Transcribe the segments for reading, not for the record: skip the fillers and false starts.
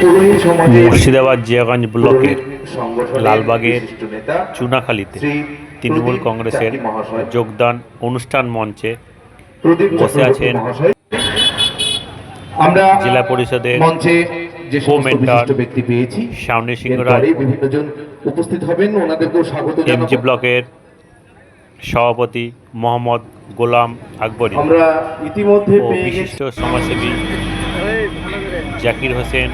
মুর্শিদাবাদ জিয়াগঞ্জ ব্লকের লালবাগের চুনাখালীতে তৃণমূল কংগ্রেসের যোগদান অনুষ্ঠান মঞ্চে বসে আছেন জেলা পরিষদের কো-মেন্টর শাওনি সিংহ রায়, এমজি ব্লকের সভাপতি মোহাম্মদ গোলাম আকবরী ও বিশিষ্ট সমাজসেবী জাকির হোসেন,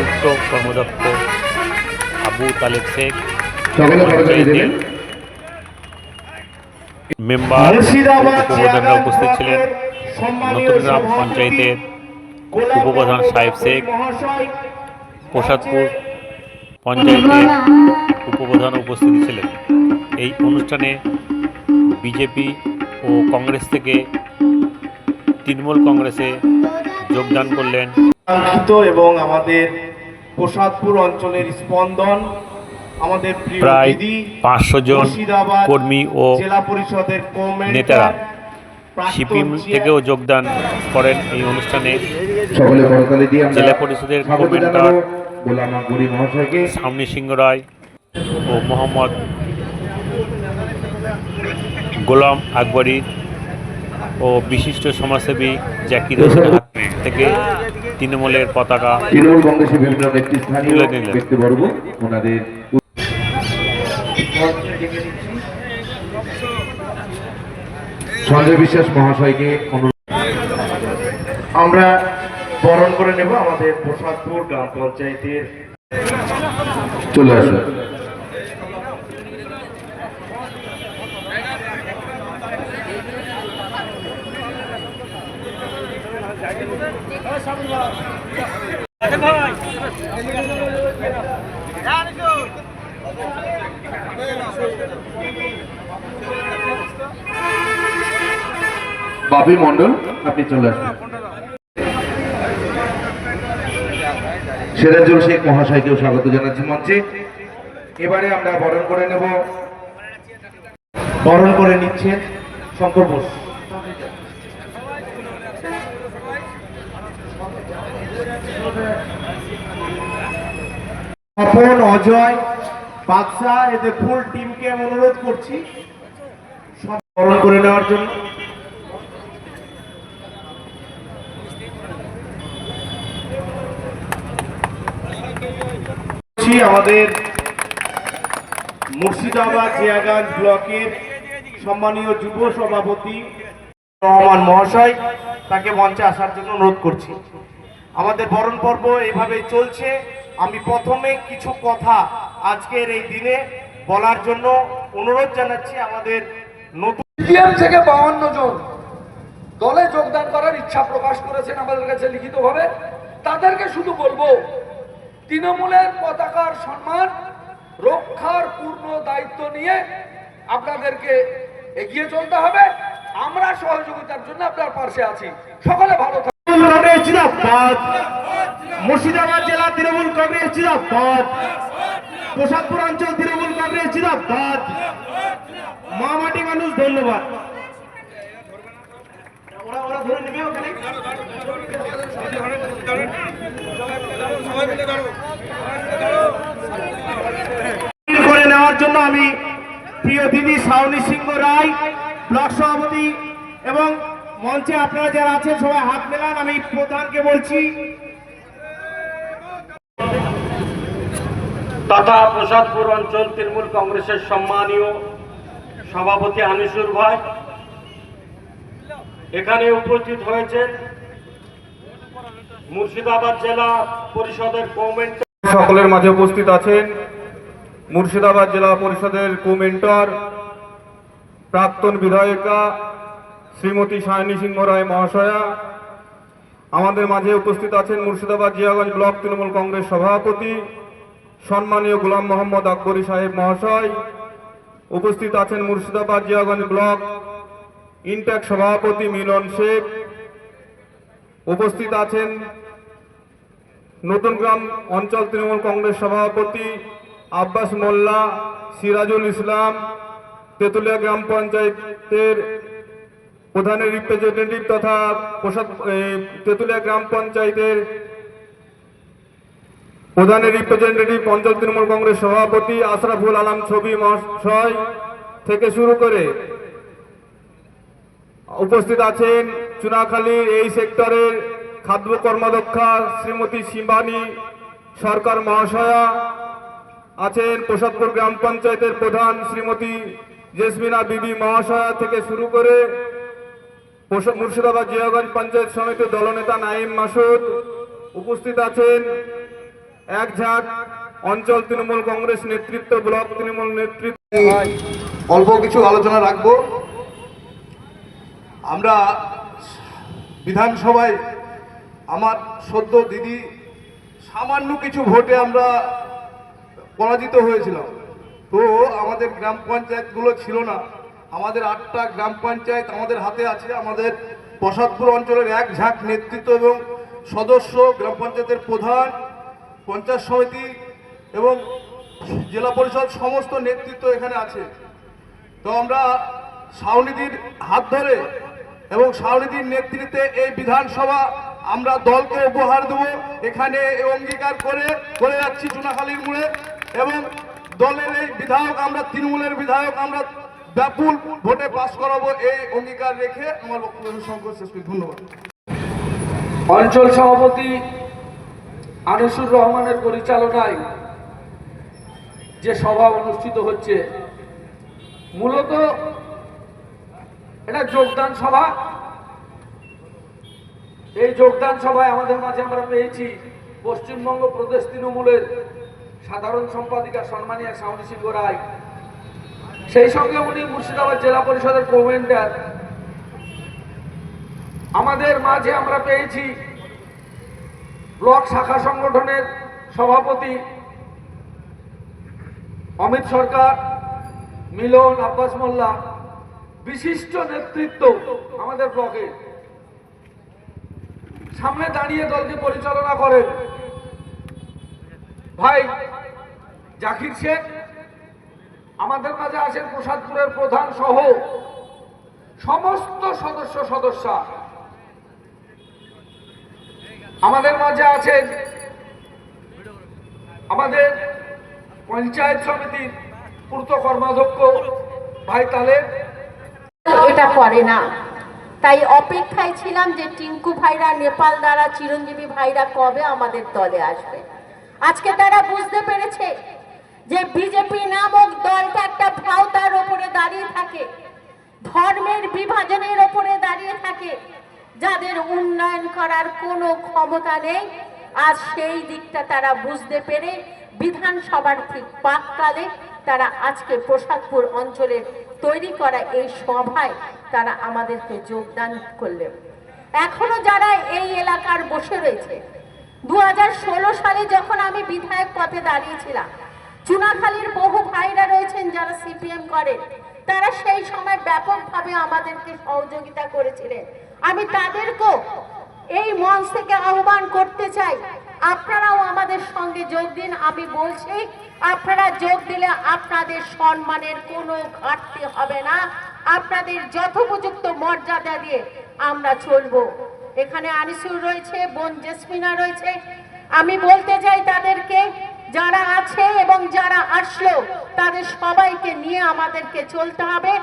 উক্ত কর্মদক্ষ আবু তালেব শেখ, পঞ্চায়েতের মেম্বার উপপ্রধানরা উপস্থিত ছিলেন। নতুন গ্রাম পঞ্চায়েতের উপপ্রধান সাহেব শেখ, প্রসাদপুর পঞ্চায়েতের উপপ্রধান উপস্থিত ছিলেন। এই অনুষ্ঠানে বিজেপি ও কংগ্রেস থেকে তৃণমূল কংগ্রেসে যোগদান করলেন এবং আমাদের প্রসাদপুর অঞ্চলের স্পন্দন, আমাদের প্রায় 500 জন কর্মী ও জেলা পরিষদের নেতারা সিপিএম থেকেও যোগদান করেন। এই অনুষ্ঠানে জেলা পরিষদের কো-মেন্টর শাওনি সিংহ রায় ও মোহাম্মদ গোলাম আকবরী ও বিশিষ্ট সমাজসেবী জাকির হোসেনের হাত থেকে তৃণমূলের পতাকা তুলে নিলেন। সঞ্জয় বিশ্বাস মহাশয়কে আমরা বরণ করে নেব। আমাদের প্রসাদপুর গ্রাম পঞ্চায়েতের চলে আসুন। বাপি মন্ডল, আপনি চলে আসুন। সিরাজুল শেখ মহাশয়কেও স্বাগত জানাচ্ছি মঞ্চে। এবারে আমরা বরণ করে নেব। বরণ করে নিচ্ছেন শঙ্কর বোস। অপন, অজয়, বাদশা, এদের ফুল টিমকে আমি অনুরোধ করছি সব বরণ করে নেওয়ার জন্য। আমাদের মুর্শিদাবাদ জিয়াগঞ্জ ব্লকের সম্মানীয় যুব সভাপতি রহমান মহাশয়, তাকে মঞ্চে আসার জন্য অনুরোধ করছি। আমাদের বরণ পর্ব এইভাবে চলছে। আমি প্রথমে কিছু কথা আজকের এই দিনে বলার জন্য অনুরোধ জানাচ্ছি। আমাদের নতুন থেকে 52 জন দলে যোগদান করার ইচ্ছা প্রকাশ করেছেন আমাদের কাছে লিখিতভাবে। তাদেরকে শুধু বলবো, তৃণমূলের পতাকার সম্মান রক্ষার পূর্ণ দায়িত্ব নিয়ে আপনাদেরকে এগিয়ে চলতে হবে। আমরা সহযোগিতার জন্য আপনার পাশে আছি। সকলে ভালো থাকুন। মুর্শিদাবাদ জেলা তৃণমূল কংগ্রেস জিন্দাবাদ, প্রসাদপুর অঞ্চল তৃণমূল কংগ্রেস জিন্দাবাদ, মা মাটি মানুষ ধন্যবাদ। করে নেওয়ার জন্য আমি প্রিয় দিদি শাওনি সিংহ রায়, ব্লক সভাপতি, এবং মঞ্চে আপনারা যারা আছেন সবাই হাত মেলান। আমি প্রধানকে বলছি তথা প্রসাদপুর অঞ্চল তৃণমূল কংগ্রেসের সম্মানীয় সভাপতি আনিসুর ভাই এখানে উপস্থিত হয়েছেন। মুর্শিদাবাদ জেলা পরিষদের কো-মেন্টর সকলের মাঝে উপস্থিত আছেন মুর্শিদাবাদ জেলা পরিষদের কো-মেন্টর প্রাক্তন বিধায়িকা শ্রীমতী শাওনি সিংহ রায় মহাশয়া। আমাদের মাঝে উপস্থিত আছেন মুর্শিদাবাদ জিয়াগঞ্জ ব্লক তৃণমূল কংগ্রেস সভাপতি সম্মানীয় গোলাম মোহাম্মদ আকবরী সাহেব মহাশয়। উপস্থিত আছেন মুর্শিদাবাদ জিয়াগঞ্জ ব্লক ইনটেক সভাপতি মিলন শেখ। উপস্থিত আছেন নতুন গ্রাম অঞ্চল তৃণমূল কংগ্রেস সভাপতি আব্বাস মোল্লা, সিরাজুল ইসলাম, তেতুলিয়া গ্রাম পঞ্চায়েতের প্রধানের রিপ্রেজেন্টেটিভ তথা তেতুলিয়া গ্রাম পঞ্চায়েতের প্রধানের রিপ্রেজেন্টেটিভ অঞ্চল তৃণমূল কংগ্রেস সভাপতি আশরাফুল আলম ছবি মহাশয় থেকে শুরু করে উপস্থিত আছেন চুনাখালীর এই সেক্টরের খাদ্য কর্মদক্ষা শ্রীমতী শিবানী সরকার মহাশয়া, আছেন প্রসাদপুর গ্রাম পঞ্চায়েতের প্রধান শ্রীমতী জেসমিনা বিবি মহাশয়া থেকে শুরু করে মুর্শিদাবাদ জিয়াগঞ্জ পঞ্চায়েত সমিতির দলনেতা নাইম মাসুদ, উপস্থিত আছেন এক ঝাঁক অঞ্চল তৃণমূল কংগ্রেস নেতৃত্ব, ব্লক তৃণমূল নেতৃত্ব। অল্প কিছু আলোচনা রাখবো। আমরা বিধানসভায় আমার সদ্য দিদি সামান্য কিছু ভোটে আমরা পরাজিত হয়েছিলাম। তো আমাদের গ্রাম পঞ্চায়েতগুলো ছিল না, আমাদের 8টা গ্রাম পঞ্চায়েত আমাদের হাতে আছে। আমাদের প্রসাদপুর অঞ্চলের এক ঝাঁক নেতৃত্ব এবং সদস্য, গ্রাম পঞ্চায়েতের প্রধান, পঞ্চায়েত সমিতি এবং জেলা পরিষদ সমস্ত নেতৃত্ব এখানে আছে। তো আমরা শাওনিদির হাত ধরে এবং শাওনিদির নেতৃত্বে এই বিধানসভা আমরা দলকে উপহার দেব, এখানে অঙ্গীকার করে যাচ্ছি চুনাখালীর মোড়ে। এবং দলের এই বিধায়ক, আমরা তৃণমূলের বিধায়ক আমরা ব্যাপক ভোটে পাস করাবো, এই অঙ্গীকার রেখে আমার বক্তব্য সংকট শেষ করি। ধন্যবাদ। অঞ্চল সভাপতি আনিসুর রহমানের পরিচালনায় যে সভা অনুষ্ঠিত হচ্ছে, মূলত এটা যোগদান সভা। এই যোগদান সভায় আমাদের মাঝে আমরা পেয়েছি পশ্চিমবঙ্গ প্রদেশ তৃণমূলের সাধারণ সম্পাদিকা সম্মানীয় শাওনী সিংহ রায়, সেই সঙ্গে উনি মুর্শিদাবাদ জেলা পরিষদের কনভেনর। আমাদের মাঝে আমরা পেয়েছি ব্লক শাখা সংগঠনের সভাপতি অমিত সরকার, মিলন, আব্বাস মোল্লা, বিশিষ্ট নেতৃত্ব আমাদের ব্লকে সামনে দাঁড়িয়ে দলকে পরিচালনা করেন ভাই জাকির শেখ। আমাদের মাঝে আছেন প্রসাদপুরের প্রধান সহ সমস্ত সদস্যা। আমাদের মাঝে আছেন আমাদের পঞ্চায়েত সমিতির পূর্ত কর্মাধ্যক্ষ ভাই তালেব। এটা করে না, তাই অপেক্ষায় ছিলাম যে টিঙ্কু ভাইরা, নেপাল দ্বারা, চিরঞ্জীবী ভাইরা কবে আমাদের দলে আসবে। আজকে তারা বুঝতে পেরেছে যে বিজেপি নামক দলটা একটা ভাওতার ওপরে দাঁড়িয়ে থাকে, ধর্মের বিভাজনের ওপরে দাঁড়িয়ে থাকে, যাদের উন্নয়ন করার কোনো ক্ষমতা নেই। আজ সেই দিকটা তারা বুঝতে পেরে বিধানসভার ঠিক প্রাক্কালে তারা আজকে প্রসাদপুর অঞ্চলের তৈরি করা এই সভায় তারা আমাদেরকে যোগদান করলেন। এখনো যারা এই এলাকার বসে রয়েছে, 2016 সালে যখন আমি বিধায়ক পদে দাঁড়িয়েছিলাম, চুনাখালীর বহু ভাইরা রয়েছেন যারা সিপিএম করেন, তারা সেই সময় ব্যাপকভাবে আমাদেরকে সহযোগিতা করেছিলেন। আমি তাদেরকেও এই মঞ্চ থেকে আহ্বান করতে চাই, আপনারাও আমাদের সঙ্গে যোগ দিন। আমি বলছি, আপনারা যোগ দিলে আপনাদের সম্মানের কোনো ঘাটতি হবে না, আপনাদের যথোপযুক্ত মর্যাদা দিয়ে আমরা চলবো। এখানে আনিসুর রয়েছে, বোন জেসমিনা রয়েছে। আমি বলতে চাই তাদেরকে, যারা আছে এবং যারা আসলো, তাদের সবাইকে নিয়ে আমাদেরকে চলতে হবে।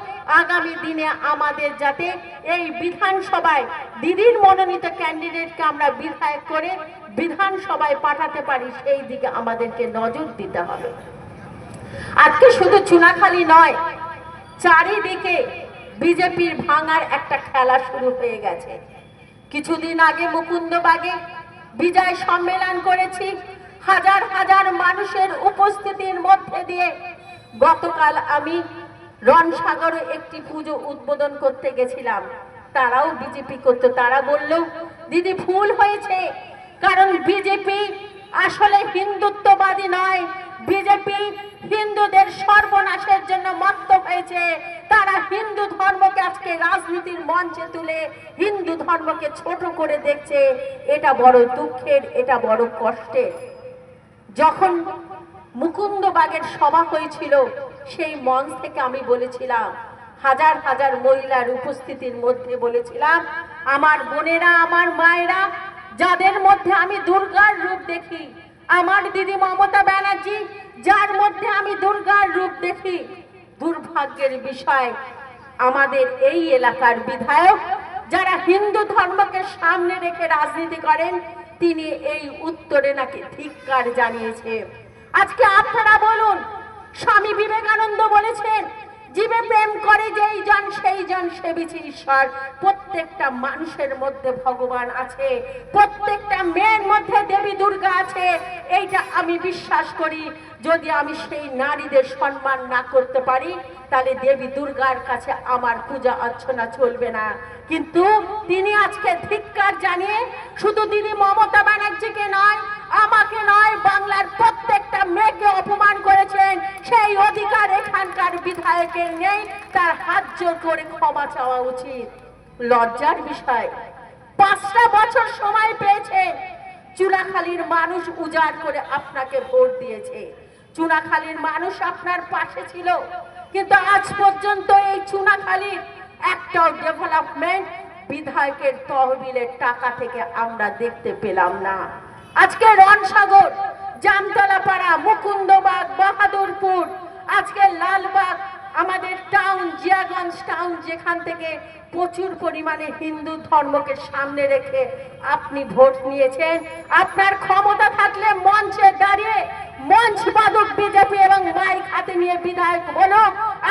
আগামী দিনে আমাদের যাতে এই বিধানসভায় দিদির মনোনীত ক্যান্ডিডেটকে আমরা বিধায়ক করে বিধানসভায় পাঠাতে পারি, সেই দিকে আমাদেরকে নজর দিতে হবে। আজকে শুধু চুনাখালী নয়, চারিদিকে বিজেপির ভাঙার একটা খেলা শুরু হয়ে গেছে। কিছুদিন আগে মুকুন্দবাগে বিজয় সম্মেলন করেছি, হাজার হাজার মানুষের উপস্থিতির মধ্যে দিয়ে। গতকাল আমি রণসাগরে একটি পুজো উদ্বোধন করতে গেছিলাম, তারাও বিজেপি করতো। তারা বলল, দিদি ভুল হয়েছে, কারণ বিজেপি আসলে হিন্দুত্ববাদী নয়, বিজেপি হিন্দুদের সর্বনাশের জন্য মত্ত হয়েছে। তারা হিন্দু ধর্মকে আজকে রাজনীতির মঞ্চে তুলে হিন্দু ধর্মকে ছোট করে দেখছে। এটা বড় দুঃখের, এটা বড় কষ্টের। যখন মুকুন্দবাগের সভা হয়েছিল, সেই মঞ্চ থেকে আমি বলেছিলাম, হাজার হাজার মহিলার উপস্থিতির মধ্যে বলেছিলাম, আমার বোনেরা, আমার মায়েরা, যাদের মধ্যে আমি দুর্গার রূপ দেখি, আমার দিদি মমতা ব্যানার্জি, যার মধ্যে আমি দুর্গার রূপ দেখি। দুর্ভাগ্যের বিষয়, আমাদের এই এলাকার বিধায়ক যারা হিন্দু ধর্মকে সামনে রেখে রাজনীতি করেন, তিনি এই উত্তরে নাকি ধিক্কার জানিয়েছে। আজকে আপনারা বলুন, স্বামী বিবেকানন্দ বলেছেন, জীবে প্রেম করে যেই জন সেই জন সেবিছে ঈশ্বর। প্রত্যেকটা মানুষের মধ্যে ভগবান আছে, প্রত্যেকটা মেয়ের মধ্যে দেবী দুর্গা আছে, এইটা আমি বিশ্বাস করি। যদি আমি সেই নারীদের সম্মান না করতে পারি, তাহলে দেবী দুর্গার কাছে আমার পূজা অর্চনা চলবে না। কিন্তু তিনি আজকে ধিক্কার জানিয়ে শুধু দিদি মমতা ব্যানার্জিকে নয়, আমাকে নয়, বাংলার প্রত্যেকটা মেয়েকে অপমান করেছেন। সেই অধিকার এখানকার বিধায়কের নেই, তার হাত জোর করে ক্ষমা চাওয়া উচিত। লজ্জার বিষয়, 5টা বছর সময় পেয়েছেন। চুনাখালীর মানুষ উজাড় করে আপনাকে ভোট দিয়েছে, চুনাখালীর মানুষ আপনার পাশে ছিল, কিন্তু আজ পর্যন্ত এই চুনাখালীর একটাও ডেভেলপমেন্ট বিধায়কের তহবিলের টাকা থেকে আমরা দেখতে পেলাম না। আজকে রণসাগর, জামতলাপাড়া, মুকুন্দবাগ, বাহাদুরপুর, আজকে লালবাগ, আমাদের টাউন, জিয়াগঞ্জ টাউন, যেখান থেকে প্রচুর পরিমাণে হিন্দু ধর্মকে সামনে রেখে আপনি ভোট নিয়েছেন। আপনার ক্ষমতা থাকলে মঞ্চে দাঁড়িয়ে মঞ্চ বাদক বিজেপি এবং মাইক হাতে নিয়ে বিধায়ক হলো।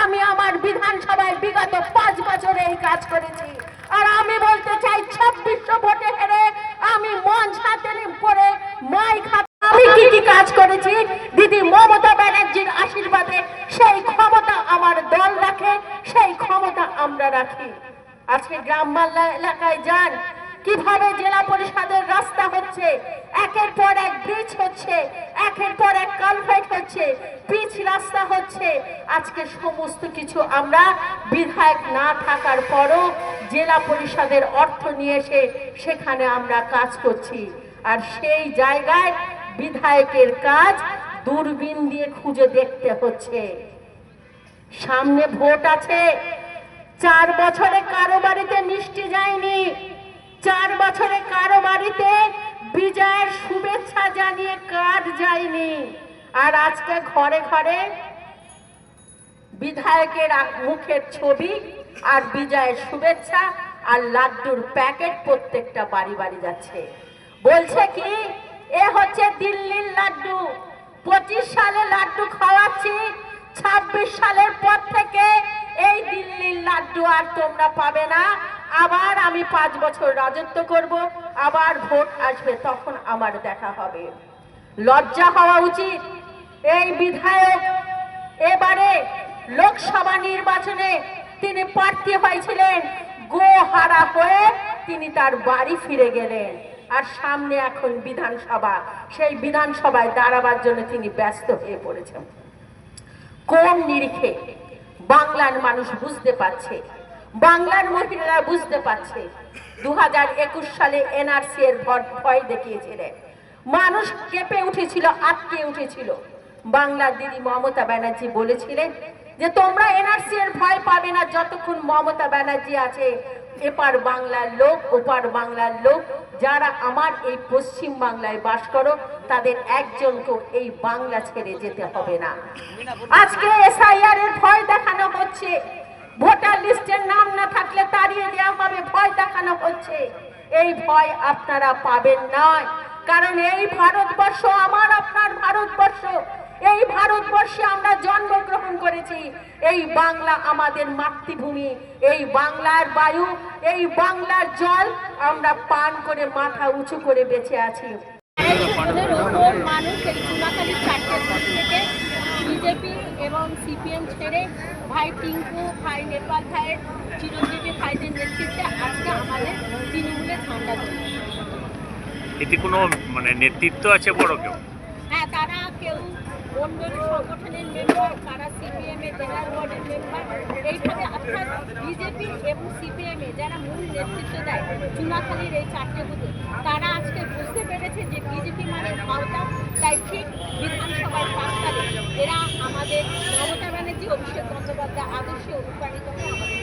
আমি আমার বিধানসভায় বিগত 5 বছরে এই কাজ করেছি। আর আমি বলতে চাই, 2600 ভোটে হেরে আমি মঞ্চ হাতে করে মাইক হাতে আমি কি কাজ করেছি, দিদি মমতা ব্যানার্জির আশীর্বাদে সেই ক্ষমতা আমার দল রাখে, সেই ক্ষমতা আমরা রাখি। আজকে গ্রাম বাংলা এলাকায় যান, কিভাবে জেলা পরিষদের রাস্তা হচ্ছে, একের পর এক ব্রিজ হচ্ছে, একের পর এক কালভার্ট হচ্ছে, পিচ রাস্তা হচ্ছে। আজকে সমস্ত কিছু আমরা বিধায়ক না থাকার পরও জেলা পরিষদের অর্থ নিয়ে এসে সেখানে আমরা কাজ করছি। আর সেই জায়গায় বিধায়কের কাজ দূরবীন দিয়ে খুঁজে দেখতে হচ্ছে। সামনে ভোট আছে, 4 বছরে কারো বাড়িতে মিষ্টি যায়নি, 4 বছরে কারো বাড়িতে বিজয়ের শুভেচ্ছা জানিয়ে কার্ড যায়নি। আর আজকে ঘরে ঘরে বিধায়কের মুখের ছবি আর বিজয়ের শুভেচ্ছা আর লাড্ডুর প্যাকেট প্রত্যেকটা বাড়ি বাড়ি যাচ্ছে। বলছে কি, এ হচ্ছে দিল্লির লাড্ডু, 25 সালে লাড্ডু খাওয়াচ্ছি, 26 সালের পর থেকে এই দিল্লির লাড্ডু আর তোমরা পাবে না। আবার আমি 5 বছর রাজত্ব করব, আবার ভোট আসবে, তখন আমার দেখা হবে। লজ্জা হওয়া উচিত। এই বিধায়ক এবারে লোকসভা নির্বাচনে তিনি প্রার্থী হয়েছিলেন, গোহারা হয়ে তিনি তার বাড়ি ফিরে গেলেন। আর সামনে এখন বিধানসভা, সেই বিধানসভায় দাঁড়াবার জন্য তিনি ব্যস্ত হয়ে পড়েছেন। কোন নিরিখে বাংলার মানুষ বুঝতে পারছে, বাংলার মহিলারা বুঝতে পারছে। 2021 সালে এনআরসি এর ভয় দেখিয়েছিলেন, মানুষ কেঁপে উঠেছিল, আটকে উঠেছিল। বাংলার দিদি মমতা ব্যানার্জি বলেছিলেন যে তোমরা এনআরসি এর ভয় পাবে না যতক্ষণ মমতা ব্যানার্জি আছে। এপার বাংলার লোক, ওপার বাংলার লোক, যারা আমার এই পশ্চিম বাংলায় বাস করো, তাদের একজনকেও এই বাংলা ছেড়ে যেতে হবে না। আজকে এসআইআর এর ভয় দেখানো হচ্ছে, ভোটার লিস্টের নাম না থাকলে তাড়িয়ে দেওয়া হবে, ভয় দেখানো হচ্ছে। এই ভয় আপনারা পাবেন না, কারণ এই ভারতবর্ষ আমার আপনার ভারতবর্ষ। এই ভারতবর্ষে আমরা জন্মগ্রহণ করেছি, এই বাংলা আমাদের মাতৃভূমি, এই বাংলার বায়ু, এই বাংলার জল আমরা পান করে মাথা উঁচু করে বেঁচে আছি। মানুষ এই চুনাখালীর 4টে ভোট থেকে বিজেপি এবং সিপিএম ছেড়ে ভাই টিঙ্কু, ভাই নেপাল ভাইয়ের, চিরঞ্জীবী ভাইদের নেতৃত্বে আজকে আমাদের তৃণমূলে ঝান্ডা ধরে। এতে কোনো নেতৃত্ব আছে বড় কেউ? হ্যাঁ, তারা কেউ অন্য সংগঠনের মেম্বার, তারা সিপিএম এর জেনারেল বোর্ডের মেম্বার, এইভাবে অর্থাৎ বিজেপি এবং সিপিএম এ যারা মূল নেতৃত্ব দেয় চুনাখালীর এই 4টে বুথে, তারা আজকে বুঝতে পেরেছে যে বিজেপি মানে ভাওতা। তাই ঠিক বিধানসভায় 5 তারিখ এরা আমাদের মমতা ব্যানার্জি, অভিষেক বন্দ্যোপাধ্যায় আদর্শে অনুপ্রাণিত হয়ে আমাদের